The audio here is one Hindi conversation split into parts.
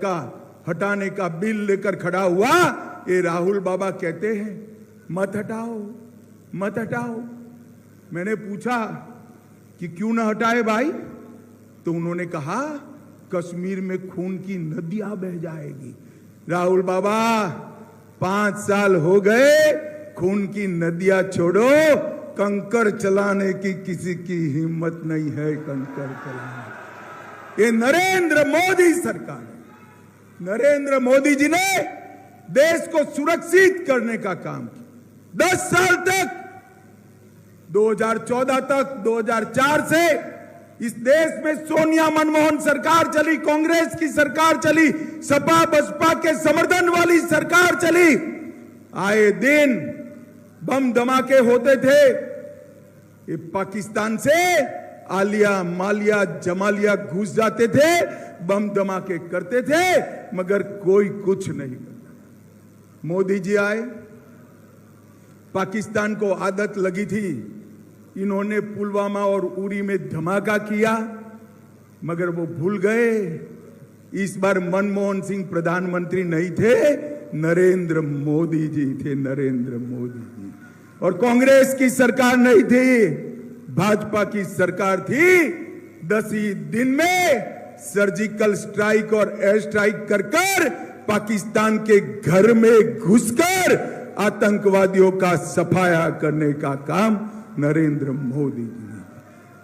का हटाने का बिल लेकर खड़ा हुआ, ये राहुल बाबा कहते हैं मत हटाओ मत हटाओ। मैंने पूछा कि क्यों ना हटाए भाई, तो उन्होंने कहा कश्मीर में खून की नदियां बह जाएगी। राहुल बाबा 5 साल हो गए, खून की नदियां छोड़ो, कंकर चलाने की किसी की हिम्मत नहीं है। कंकर चलाने ये नरेंद्र मोदी सरकार, नरेंद्र मोदी जी ने देश को सुरक्षित करने का काम किया। 10 साल तक, 2014 तक, 2004 से इस देश में सोनिया मनमोहन सरकार चली, कांग्रेस की सरकार चली, सपा बसपा के समर्थन वाली सरकार चली। आए दिन बम धमाके होते थे। ये पाकिस्तान से आलिया मालिया जमालिया घुस जाते थे, बम धमाके करते थे, मगर कोई कुछ नहीं करता। मोदी जी आए, पाकिस्तान को आदत लगी थी, इन्होंने पुलवामा और उरी में धमाका किया, मगर वो भूल गए इस बार मनमोहन सिंह प्रधानमंत्री नहीं थे, नरेंद्र मोदी जी थे, नरेंद्र मोदी जी। और कांग्रेस की सरकार नहीं थी, भाजपा की सरकार थी। 10 ही दिन में सर्जिकल स्ट्राइक और एयर स्ट्राइक कर पाकिस्तान के घर में घुसकर आतंकवादियों का सफाया करने का काम नरेंद्र मोदी जी ने।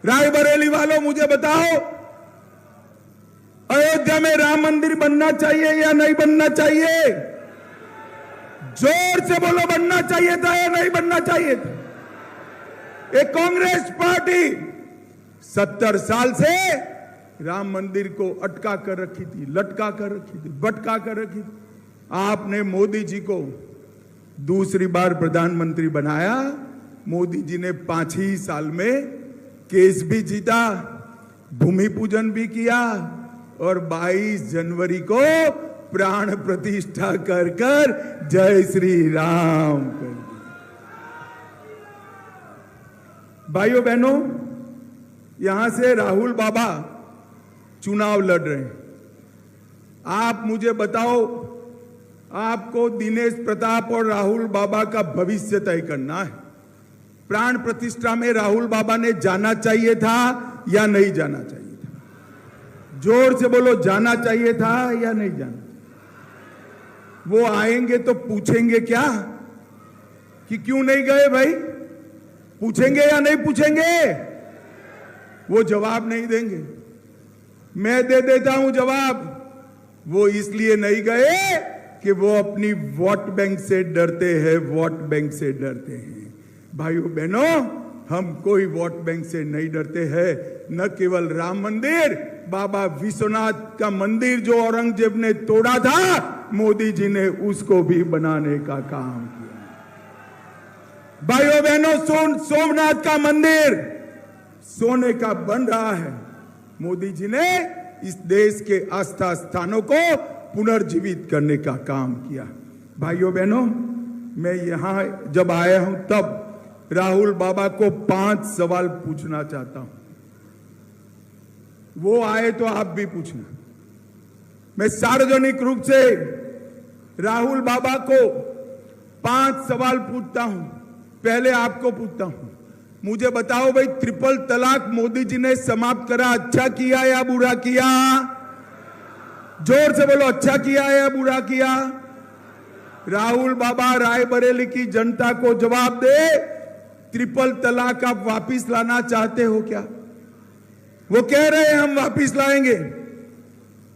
रायबरेली वालों मुझे बताओ, अयोध्या में राम मंदिर बनना चाहिए या नहीं बनना चाहिए? जोर से बोलो, बनना चाहिए था या नहीं बनना चाहिए था? एक कांग्रेस पार्टी 70 साल से राम मंदिर को अटका कर रखी थी, लटका कर रखी थी, भटका कर रखी थी। आपने मोदी जी को दूसरी बार प्रधानमंत्री बनाया। मोदी जी ने 5 ही साल में केस भी जीता, भूमि पूजन भी किया और 22 जनवरी को प्राण प्रतिष्ठा कर जय श्री राम कर दिया। भाइयों बहनों, यहां से राहुल बाबा चुनाव लड़ रहे हैं। आप मुझे बताओ, आपको दिनेश प्रताप और राहुल बाबा का भविष्य तय करना है। प्राण प्रतिष्ठा में राहुल बाबा ने जाना चाहिए था या नहीं जाना चाहिए था? जोर से बोलो, जाना चाहिए था या नहीं जाना? वो आएंगे तो पूछेंगे क्या कि क्यों नहीं गए भाई? पूछेंगे या नहीं पूछेंगे? वो जवाब नहीं देंगे। मैं दे देता हूं जवाब। वो इसलिए नहीं गए कि वो अपनी वोट बैंक से डरते हैं, वोट बैंक से डरते हैं। भाइयों बहनों, हम कोई वोट बैंक से नहीं डरते हैं। न केवल राम मंदिर, बाबा विश्वनाथ का मंदिर जो औरंगजेब ने तोड़ा था, मोदी जी ने उसको भी बनाने का काम किया। भाइयों बहनों, सोमनाथ का मंदिर सोने का बन रहा है। मोदी जी ने इस देश के आस्था स्थानों को पुनर्जीवित करने का काम किया। भाइयों बहनों, मैं यहां जब आया हूं तब राहुल बाबा को 5 सवाल पूछना चाहता हूं। वो आए तो आप भी पूछना। मैं सार्वजनिक रूप से राहुल बाबा को 5 सवाल पूछता हूं। पहले आपको पूछता हूं, मुझे बताओ भाई, ट्रिपल तलाक मोदी जी ने समाप्त करा, अच्छा किया या बुरा किया? जोर से बोलो, अच्छा किया या बुरा किया? राहुल बाबा रायबरेली की जनता को जवाब दे, ट्रिपल तलाक आप वापिस लाना चाहते हो क्या? वो कह रहे हैं हम वापिस लाएंगे।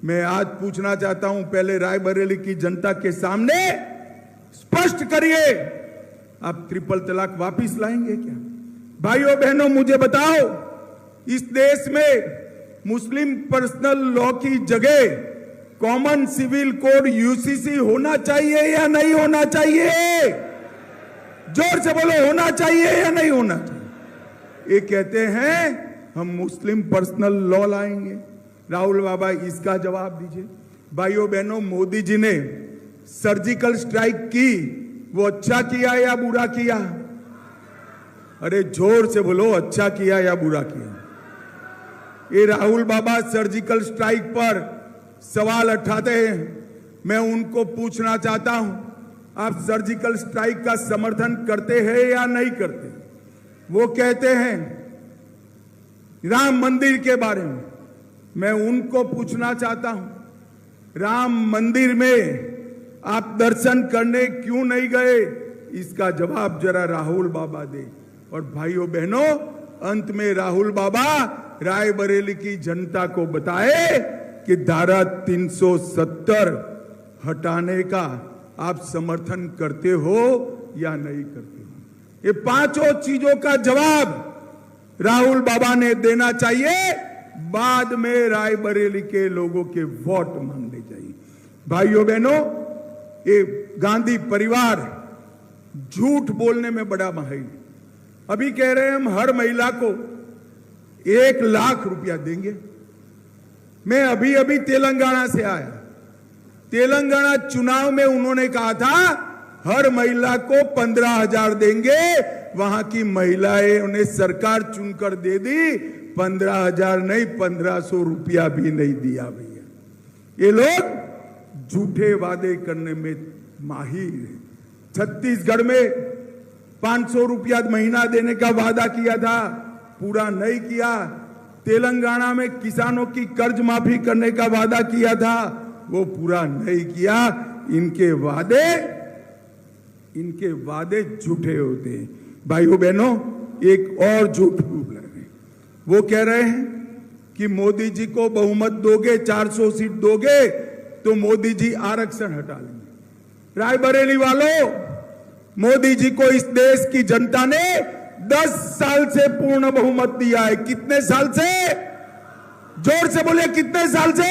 मैं आज पूछना चाहता हूं, पहले रायबरेली की जनता के सामने स्पष्ट करिए, आप ट्रिपल तलाक वापिस लाएंगे क्या? भाइयों बहनों, मुझे बताओ, इस देश में मुस्लिम पर्सनल लॉ की जगह कॉमन सिविल कोड यूसीसी होना चाहिए या नहीं होना चाहिए? जोर से बोलो, होना चाहिए या नहीं होना चाहिए? ये कहते हैं हम मुस्लिम पर्सनल लॉ लाएंगे। राहुल बाबा, इसका जवाब दीजिए। भाइयों बहनों, मोदी जी ने सर्जिकल स्ट्राइक की, वो अच्छा किया या बुरा किया? अरे जोर से बोलो, अच्छा किया या बुरा किया? ये राहुल बाबा सर्जिकल स्ट्राइक पर सवाल उठाते हैं, मैं उनको पूछना चाहता हूं, आप सर्जिकल स्ट्राइक का समर्थन करते हैं या नहीं करते? वो कहते हैं राम मंदिर के बारे में, मैं उनको पूछना चाहता हूं, राम मंदिर में आप दर्शन करने क्यों नहीं गए? इसका जवाब जरा राहुल बाबा दे। और भाइयों बहनों, अंत में राहुल बाबा रायबरेली की जनता को बताए कि धारा 370 हटाने का आप समर्थन करते हो या नहीं करते हो। ये पांचों चीजों का जवाब राहुल बाबा ने देना चाहिए, बाद में रायबरेली के लोगों के वोट मांगने चाहिए। भाइयों बहनों, ये गांधी परिवार झूठ बोलने में बड़ा माहिर। अभी कह रहे हैं हम हर महिला को 1 लाख रुपया देंगे। मैं अभी अभी तेलंगाना से आया। तेलंगाना चुनाव में उन्होंने कहा था हर महिला को 15,000 देंगे। वहां की महिलाएं उन्हें सरकार चुनकर दे दी, 15,000 नहीं 1,500 रुपया भी नहीं दिया भैया। ये लोग झूठे वादे करने में माहिर है। छत्तीसगढ़ में 500 रुपया महीना देने का वादा किया था, पूरा नहीं किया। तेलंगाना में किसानों की कर्ज माफी करने का वादा किया था, वो पूरा नहीं किया। इनके वादे झूठे होते हैं। भाइयों बहनों, एक और झूठ बोल रहे हैं। वो कह रहे हैं कि मोदी जी को बहुमत दोगे, 400 सीट दोगे तो मोदी जी आरक्षण हटा लेंगे। रायबरेली वालों, मोदी जी को इस देश की जनता ने 10 साल से पूर्ण बहुमत दिया है। कितने साल से? जोर से बोलिए, कितने साल से?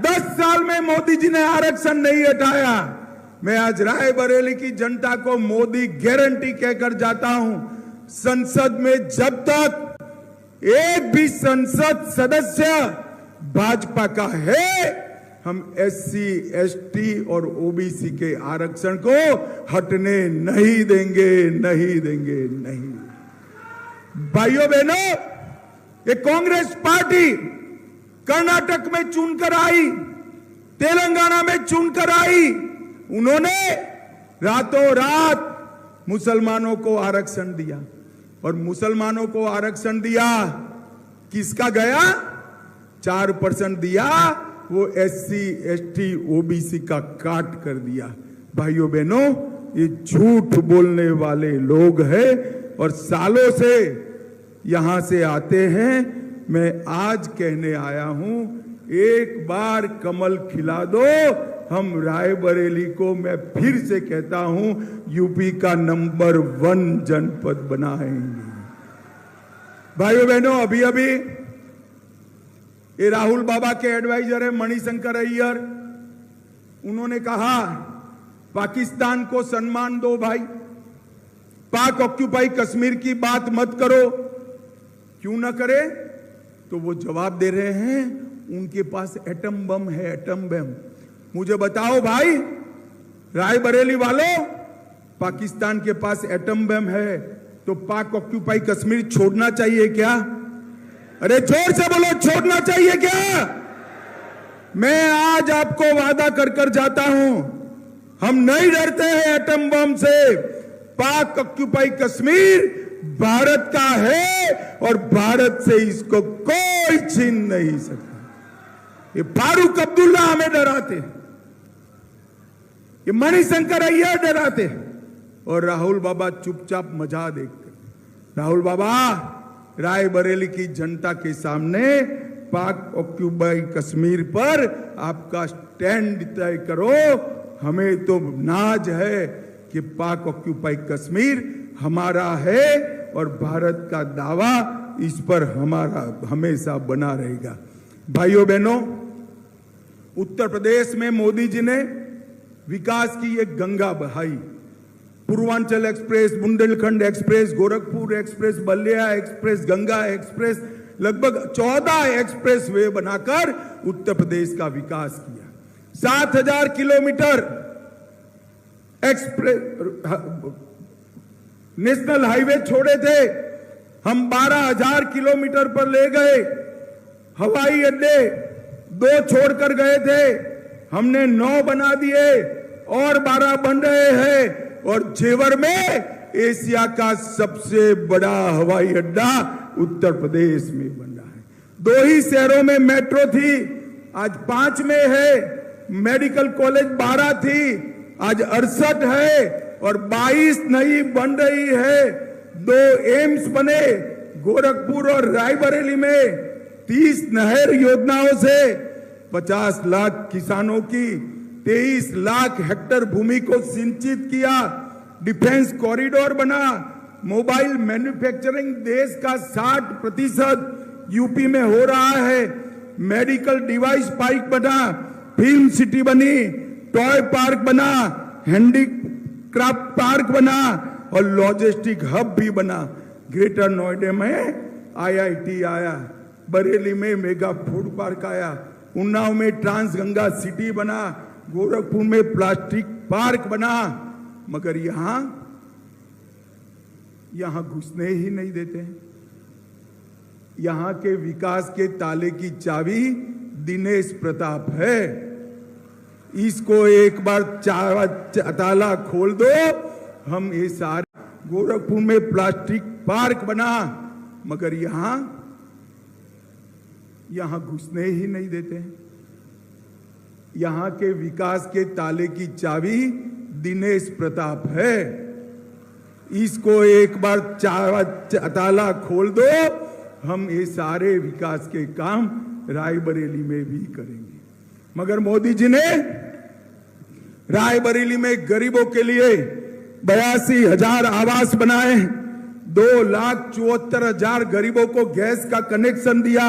10 साल में मोदी जी ने आरक्षण नहीं हटाया। मैं आज रायबरेली की जनता को मोदी गारंटी कहकर जाता हूं, संसद में जब तक एक भी संसद सदस्य भाजपा का है, हम SC, ST और OBC के आरक्षण को हटने नहीं देंगे, नहीं देंगे, नहीं। भाइयों बहनों, ये कांग्रेस पार्टी कर्नाटक में चुनकर आई, तेलंगाना में चुनकर आई। उन्होंने रातों रात मुसलमानों को आरक्षण दिया, और मुसलमानों को आरक्षण दिया किसका गया? 4% दिया, वो SC, ST, OBC का काट कर दिया। भाइयों बहनों, ये झूठ बोलने वाले लोग हैं और सालों से यहां से आते हैं। मैं आज कहने आया हूं, एक बार कमल खिला दो, हम रायबरेली को, मैं फिर से कहता हूं, यूपी का नंबर 1 जनपद बनाएंगे। भाइयों बहनों, अभी अभी ये राहुल बाबा के एडवाइजर है मणिशंकर अय्यर, उन्होंने कहा पाकिस्तान को सम्मान दो भाई, पाक ऑक्यूपाई कश्मीर की बात मत करो। क्यों ना करे? तो वो जवाब दे रहे हैं उनके पास एटम बम है, एटम बम। मुझे बताओ भाई, रायबरेली वालों, पाकिस्तान के पास एटम बम है तो पाक ऑक्यूपाई कश्मीर छोड़ना चाहिए क्या? अरे जोर से बोलो, छोड़ना चाहिए क्या? मैं आज आपको वादा कर कर जाता हूं, हम नहीं डरते हैं एटम बम से। पाक ऑक्यूपाई कश्मीर भारत का है और भारत से इसको कोई छीन नहीं सकता। ये फारूक अब्दुल्ला हमें डराते हैं, ये मणिशंकर अय्यर डराते हैं, और राहुल बाबा चुपचाप मजा देखते। राहुल बाबा, रायबरेली की जनता के सामने पाक ऑक्यूपाई कश्मीर पर आपका स्टैंड तय करो। हमें तो नाज है कि पाक ऑक्यूपाई कश्मीर हमारा है और भारत का दावा इस पर हमारा हमेशा बना रहेगा। भाइयों बहनों, उत्तर प्रदेश में मोदी जी ने विकास की एक गंगा बहाई। Purvanchal express, Bundelkhand express, Gorakhpur express, Ballia express, Ganga express, लगभग 14 एक्सप्रेस वे बनाकर उत्तर प्रदेश का विकास किया। 7,000 किलोमीटर एक्सप्रेस नेशनल हाईवे छोड़े थे, हम 12,000 किलोमीटर पर ले गए। हवाई अड्डे 2 छोड़कर गए थे, हमने 9 बना दिए और 12 बन रहे हैं। और जेवर में एशिया का सबसे बड़ा हवाई अड्डा उत्तर प्रदेश में बन रहा है। 2 ही शहरों में मेट्रो थी, आज 5 में है। मेडिकल कॉलेज 12 थी, आज 68 है। और 22 नई बन रही है। 2 एम्स बने गोरखपुर और रायबरेली में। 30 नहर योजनाओं से 50 लाख किसानों की 23 लाख हेक्टेयर भूमि को सिंचित किया। डिफेंस कॉरिडोर बना। मोबाइल मैन्युफैक्चरिंग देश का 60% यूपी में हो रहा है। मेडिकल डिवाइस पार्क बना, फिल्म सिटी बनी, टॉय पार्क बना, हैंडीक्राफ्ट पार्क बना और लॉजिस्टिक हब भी बना। ग्रेटर नोएडा में IIT आया, बरेली में मेगा फूड पार्क आया, उन्नाव में ट्रांस गंगा सिटी बना, गोरखपुर में प्लास्टिक पार्क बना। मगर यहां घुसने ही नहीं देते हैं। यहां के विकास के ताले की चाबी दिनेश प्रताप है। इसको एक बार ताला खोल दो, हम ये सारे। गोरखपुर में प्लास्टिक पार्क बना, मगर यहां घुसने ही नहीं देते हैं। यहां के विकास के ताले की चाबी दिनेश प्रताप है। इसको एक बार ताला खोल दो, हम ये सारे विकास के काम रायबरेली में भी करेंगे। मगर मोदी जी ने रायबरेली में गरीबों के लिए 82,000 आवास बनाए, 2,74,000 गरीबों को गैस का कनेक्शन दिया,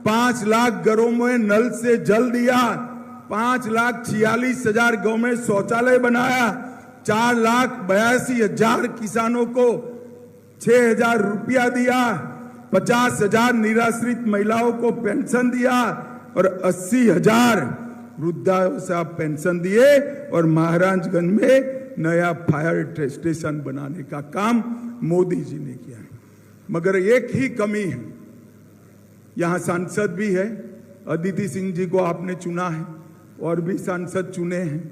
5 लाख घरों में नल से जल दिया, 5,46,000 गांव में शौचालय बनाया, 4,82,000 किसानों को 6,000 रुपया दिया, 50,000 निराश्रित महिलाओं को पेंशन दिया और 80,000 वृद्धावस्था पेंशन दिए। और महाराजगंज में नया फायर स्टेशन बनाने का काम मोदी जी ने किया है। मगर एक ही कमी है, यहां सांसद भी है। अदिति सिंह जी को आपने चुना है और भी सांसद चुने हैं।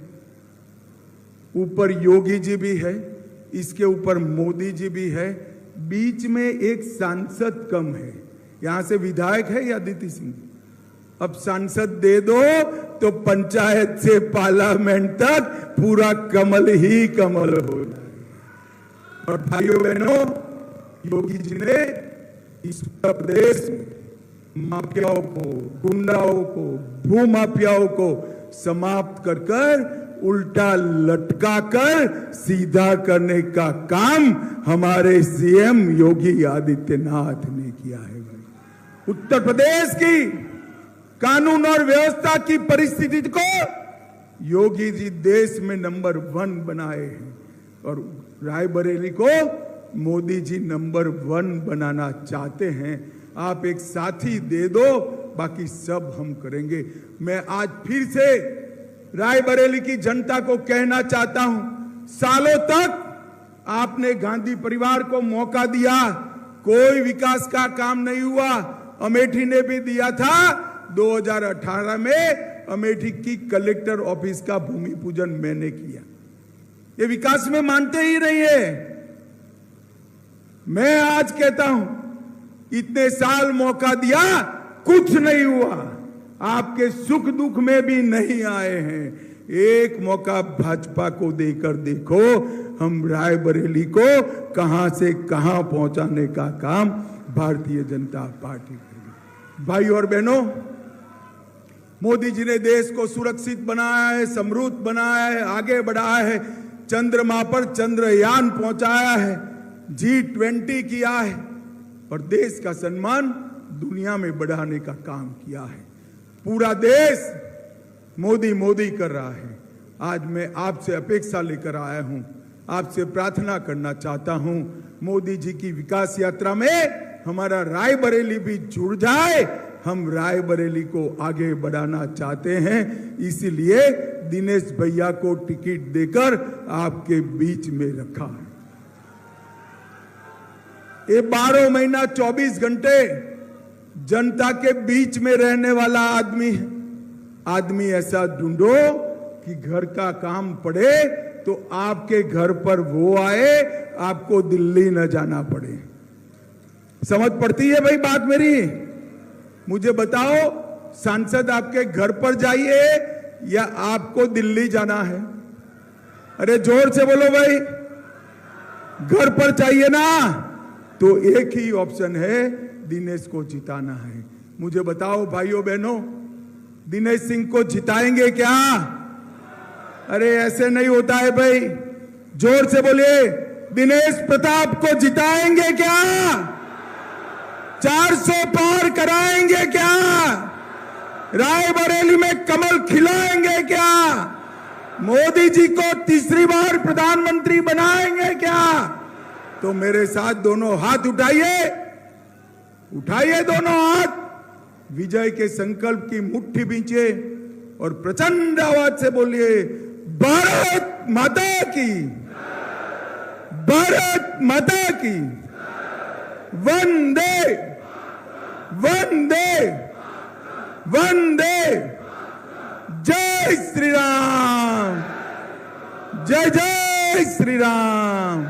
ऊपर योगी जी भी है, इसके ऊपर मोदी जी भी है, बीच में एक सांसद कम है। यहां से विधायक है या अदिति सिंह। अब सांसद दे दो तो पंचायत से पार्लियामेंट तक पूरा कमल ही कमल हो जाए। और भाइयों बहनों, योगी जी ने इस उत्तर प्रदेश में माफियाओं को, गुंडाओं को, भूमाफियाओं को समाप्त कर कर उल्टा लटका कर सीधा करने का काम हमारे CM योगी आदित्यनाथ ने किया है। उत्तर प्रदेश की कानून और व्यवस्था की परिस्थिति को योगी जी देश में नंबर 1 बनाए हैं और रायबरेली को मोदी जी नंबर 1 बनाना चाहते हैं। आप एक साथी दे दो, बाकी सब हम करेंगे। मैं आज फिर से रायबरेली की जनता को कहना चाहता हूं, सालों तक आपने गांधी परिवार को मौका दिया, कोई विकास का काम नहीं हुआ। अमेठी ने भी दिया था। 2018 में अमेठी की कलेक्टर ऑफिस का भूमि पूजन मैंने किया। ये विकास में मानते ही नहीं है। मैं आज कहता हूं, इतने साल मौका दिया, कुछ नहीं हुआ। आपके सुख दुख में भी नहीं आए हैं। एक मौका भाजपा को देकर देखो, हम रायबरेली को कहां से कहां पहुंचाने का काम भारतीय जनता पार्टी करेगी। भाई और बहनों, मोदी जी ने देश को सुरक्षित बनाया है, समृद्ध बनाया है, आगे बढ़ाया है, चंद्रमा पर चंद्रयान पहुंचाया है, G20 किया है और देश का सम्मान दुनिया में बढ़ाने का काम किया है। पूरा देश मोदी मोदी कर रहा है। आज मैं आपसे अपेक्षा लेकर आया हूं, आपसे प्रार्थना करना चाहता हूं, मोदी जी की विकास यात्रा में हमारा रायबरेली भी जुड़ जाए। हम रायबरेली को आगे बढ़ाना चाहते हैं, इसीलिए दिनेश भैया को टिकट देकर आपके बीच में रखा है। ये 12 महीना 24 घंटे जनता के बीच में रहने वाला आदमी है। आदमी ऐसा ढूंढो कि घर का काम पड़े तो आपके घर पर वो आए, आपको दिल्ली न जाना पड़े। समझ पड़ती है भाई बात मेरी? मुझे बताओ, सांसद आपके घर पर जाइए या आपको दिल्ली जाना है? अरे जोर से बोलो भाई, घर पर चाहिए ना? तो एक ही ऑप्शन है, दिनेश को जिताना है। मुझे बताओ भाइयों बहनों, दिनेश सिंह को जिताएंगे क्या? अरे ऐसे नहीं होता है भाई, जोर से बोलिए, दिनेश प्रताप को जिताएंगे क्या? 400 पार कराएंगे क्या? रायबरेली में कमल खिलाएंगे क्या? मोदी जी को तीसरी बार प्रधानमंत्री बनाएंगे क्या? तो मेरे साथ दोनों हाथ उठाइए, उठाइए दोनों हाथ, विजय के संकल्प की मुट्ठी बींचे और प्रचंड आवाज से बोलिए, भारत माता की, भारत माता की, वंदे वंदे वंदे, जय श्री राम, जय जय श्री राम।